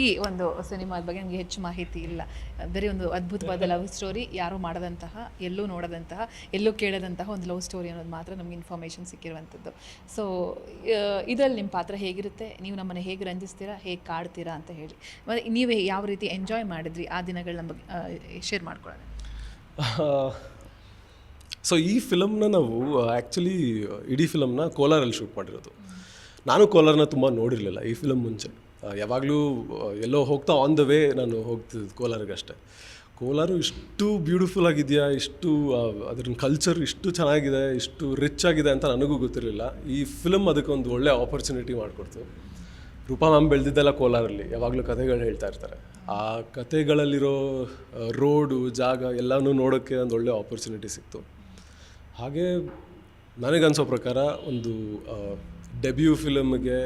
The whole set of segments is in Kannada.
ಈ ಒಂದು ಸಿನಿಮಾದ ಬಗ್ಗೆ ನನಗೆ ಹೆಚ್ಚು ಮಾಹಿತಿ ಇಲ್ಲ. ಬರೀ ಒಂದು ಅದ್ಭುತವಾದ ಲವ್ ಸ್ಟೋರಿ, ಯಾರೂ ಮಾಡದಂತಹ, ಎಲ್ಲೂ ನೋಡದಂತಹ, ಎಲ್ಲೂ ಕೇಳದಂತಹ ಒಂದು ಲವ್ ಸ್ಟೋರಿ ಅನ್ನೋದು ಮಾತ್ರ ನಮಗೆ ಇನ್ಫಾರ್ಮೇಷನ್ ಸಿಕ್ಕಿರುವಂಥದ್ದು. ಸೊ ಇದರಲ್ಲಿ ನಿಮ್ಮ ಪಾತ್ರ ಹೇಗಿರುತ್ತೆ, ನೀವು ನಮ್ಮನ್ನು ಹೇಗೆ ರಂಜಿಸ್ತೀರಾ, ಹೇಗೆ ಕಾಡ್ತೀರಾ ಅಂತ ಹೇಳಿ, ಮತ್ತು ನೀವು ಯಾವ ರೀತಿ ಎಂಜಾಯ್ ಮಾಡಿದ್ರಿ ಆ ದಿನಗಳ ನಮ್ಮ ಬಗ್ಗೆ ಶೇರ್ ಮಾಡ್ಕೊಳ್ಳೋಣ. ಸೊ ಈ ಫಿಲಮ್ನ ನಾವು ಆ್ಯಕ್ಚುಲಿ ಇಡೀ ಫಿಲಮ್ನ ಕೋಲಾರಲ್ಲಿ ಶೂಟ್ ಮಾಡಿರೋದು. ನಾನು ಕೋಲಾರನ ತುಂಬ ನೋಡಿರಲಿಲ್ಲ ಈ ಫಿಲಮ್ ಮುಂಚೆ. ಯಾವಾಗಲೂ ಎಲ್ಲೋ ಹೋಗ್ತಾ ಆನ್ ದ ವೇ ನಾನು ಹೋಗ್ತಿದ್ದು ಕೋಲಾರಗಷ್ಟೇ. ಕೋಲಾರ ಇಷ್ಟು ಬ್ಯೂಟಿಫುಲ್ ಆಗಿದೆಯಾ, ಇಷ್ಟು ಅದ್ರ ಕಲ್ಚರ್ ಇಷ್ಟು ಚೆನ್ನಾಗಿದೆ, ಇಷ್ಟು ರಿಚ್ ಆಗಿದೆ ಅಂತ ನನಗೂ ಗೊತ್ತಿರಲಿಲ್ಲ. ಈ ಫಿಲಮ್ ಅದಕ್ಕೆ ಒಂದು ಒಳ್ಳೆ ಆಪರ್ಚುನಿಟಿ ಮಾಡಿಕೊಡ್ತು. ರೂಪಾ ಮ್ಯಾಮ್ ಬೆಳೆದಿದ್ದೆಲ್ಲ ಕೋಲಾರಲ್ಲಿ, ಯಾವಾಗಲೂ ಕಥೆಗಳು ಹೇಳ್ತಾ ಇರ್ತಾರೆ. ಆ ಕಥೆಗಳಲ್ಲಿರೋ ರೋಡು, ಜಾಗ ಎಲ್ಲನೂ ನೋಡೋಕ್ಕೆ ಒಂದು ಒಳ್ಳೆ ಆಪರ್ಚುನಿಟಿ ಸಿಕ್ತು. ಹಾಗೆ ನನಗನ್ಸೋ ಪ್ರಕಾರ ಒಂದು ಡೆಬ್ಯೂ ಫಿಲಮ್ಗೆ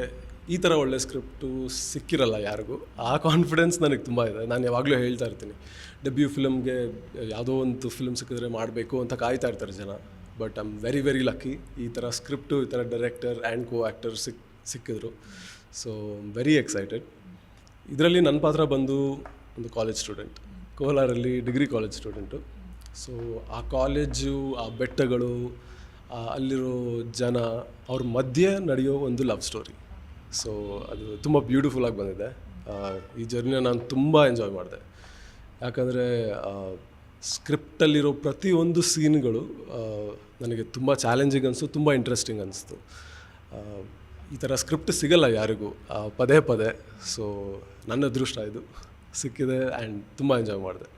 ಈ ಥರ ಒಳ್ಳೆ ಸ್ಕ್ರಿಪ್ಟು ಸಿಕ್ಕಿರಲ್ಲ ಯಾರಿಗೂ. ಆ ಕಾನ್ಫಿಡೆನ್ಸ್ ನನಗೆ ತುಂಬ ಇದೆ. ನಾನು ಯಾವಾಗಲೂ ಹೇಳ್ತಾ ಇರ್ತೀನಿ, ಡೆಬ್ಯೂ ಫಿಲಮ್ಗೆ ಯಾವುದೋ ಒಂದು ಫಿಲ್ಮ್ ಸಿಕ್ಕಿದ್ರೆ ಮಾಡಬೇಕು ಅಂತ ಕಾಯ್ತಾ ಇರ್ತಾರೆ ಜನ. But I am very very lucky, ಈ ಥರ ಸ್ಕ್ರಿಪ್ಟು, ಈ ಥರ ಡೈರೆಕ್ಟರ್ ಆ್ಯಂಡ್ ಕೋ ಆ್ಯಕ್ಟರ್ ಸಿಕ್ಕಿದ್ರು. So very excited. ಇದರಲ್ಲಿ ನನ್ನ ಪಾತ್ರ ಬಂದು ಒಂದು ಕಾಲೇಜ್ ಸ್ಟೂಡೆಂಟ್, ಕೋಲಾರಲ್ಲಿ ಡಿಗ್ರಿ ಕಾಲೇಜ್ ಸ್ಟೂಡೆಂಟು. ಸೊ ಆ ಕಾಲೇಜು, ಆ ಬೆಟ್ಟಗಳು, ಅಲ್ಲಿರೋ ಜನ, ಅವ್ರ ಮಧ್ಯೆ ನಡೆಯೋ ಒಂದು ಲವ್ ಸ್ಟೋರಿ. ಸೊ ಅದು ತುಂಬ ಬ್ಯೂಟಿಫುಲ್ಲಾಗಿ ಬಂದಿದೆ. ಈ ಜರ್ನಿನ ನಾನು ತುಂಬ ಎಂಜಾಯ್ ಮಾಡಿದೆ. ಯಾಕಂದರೆ ಸ್ಕ್ರಿಪ್ಟಲ್ಲಿರೋ ಪ್ರತಿಯೊಂದು ಸೀನ್ಗಳು ನನಗೆ ತುಂಬ ಚಾಲೆಂಜಿಂಗ್ ಅನಿಸ್ತು, ತುಂಬ ಇಂಟ್ರೆಸ್ಟಿಂಗ್ ಅನಿಸ್ತು. ಈ ಥರ ಸ್ಕ್ರಿಪ್ಟ್ ಸಿಗಲ್ಲ ಯಾರಿಗೂ ಪದೇ ಪದೇ. ಸೊ ನನ್ನ ಅದೃಷ್ಟ ಇದು ಸಿಕ್ಕಿದೆ ಆ್ಯಂಡ್ ತುಂಬ ಎಂಜಾಯ್ ಮಾಡಿದೆ.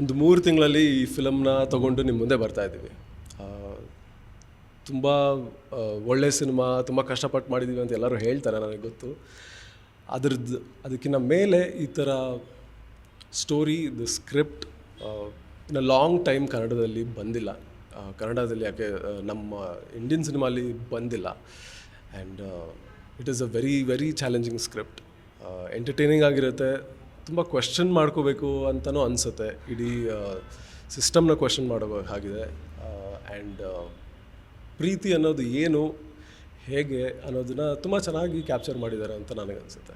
ಒಂದು 3 ತಿಂಗಳಲ್ಲಿ ಈ ಫಿಲಮ್ನ ತೊಗೊಂಡು ನಿಮ್ಮ ಮುಂದೆ ಬರ್ತಾಯಿದ್ದೀವಿ. ತುಂಬ ಒಳ್ಳೆಯ ಸಿನಿಮಾ, ತುಂಬ ಕಷ್ಟಪಟ್ಟು ಮಾಡಿದ್ದೀವಿ ಅಂತ ಎಲ್ಲರೂ ಹೇಳ್ತಾರೆ, ನನಗೆ ಗೊತ್ತು. ಅದಕ್ಕಿಂತ ಮೇಲೆ ಈ ಥರ ಸ್ಟೋರಿ, ಇದು ಸ್ಕ್ರಿಪ್ಟ್ ಇನ್ನು ಲಾಂಗ್ ಟೈಮ್ ಕನ್ನಡದಲ್ಲಿ ಬಂದಿಲ್ಲ. ಕನ್ನಡದಲ್ಲಿ ಯಾಕೆ ನಮ್ಮ ಇಂಡಿಯನ್ ಸಿನಿಮಾಲಿ ಬಂದಿಲ್ಲ. And it is a very very challenging script. Entertaining ಆಗಿರುತ್ತೆ, ತುಂಬ ಕ್ವೆಶ್ಚನ್ ಮಾಡ್ಕೋಬೇಕು ಅಂತಲೂ ಅನಿಸುತ್ತೆ. ಇಡೀ ಸಿಸ್ಟಮ್ನ ಕ್ವೆಶ್ಚನ್ ಮಾಡೋ ಹಾಗಿದೆ. ಆ್ಯಂಡ್ ಪ್ರೀತಿ ಅನ್ನೋದು ಏನು, ಹೇಗೆ ಅನ್ನೋದನ್ನ ತುಂಬ ಚೆನ್ನಾಗಿ ಕ್ಯಾಪ್ಚರ್ ಮಾಡಿದ್ದಾರೆ ಅಂತ ನನಗನ್ಸುತ್ತೆ.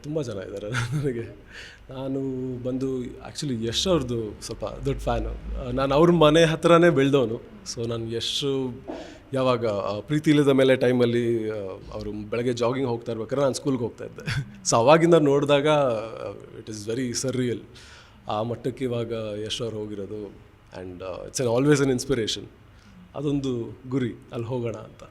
ತುಂಬ ಜನ ಇದ್ದಾರೆ ನನಗೆ. ನಾನು ಬಂದು ಆ್ಯಕ್ಚುಲಿ ಯಶ್ ಅವ್ರದ್ದು ಸ್ವಲ್ಪ ದೊಡ್ಡ ಫ್ಯಾನು. ನಾನು ಅವ್ರ ಮನೆ ಹತ್ರನೇ ಬೆಳೆದವನು. ಸೊ ನಾನು ಯಶ್ ಯಾವಾಗ ಪ್ರೀತಿ ಇಲ್ಲದ ಮೇಲೆ ಟೈಮಲ್ಲಿ ಅವರು ಬೆಳಗ್ಗೆ ಜಾಗಿಂಗ್ ಹೋಗ್ತಾ ಇರ್ಬೇಕಾದ್ರೆ ನಾನು ಸ್ಕೂಲ್ಗೆ ಹೋಗ್ತಾಯಿದ್ದೆ. ಸೊ ಅವಾಗಿಂದ ನೋಡಿದಾಗ ಇಟ್ ಈಸ್ ವೆರಿ ಸರ್ರಿಯಲ್. ಆ ಮಟ್ಟಕ್ಕೆ ಇವಾಗ ಯಶ್ ಅವ್ರು ಹೋಗಿರೋದು. And it's always an inspiration. ಅದೊಂದು ಗುರಿ, ಅಲ್ಲಿ ಹೋಗೋಣ ಅಂತ.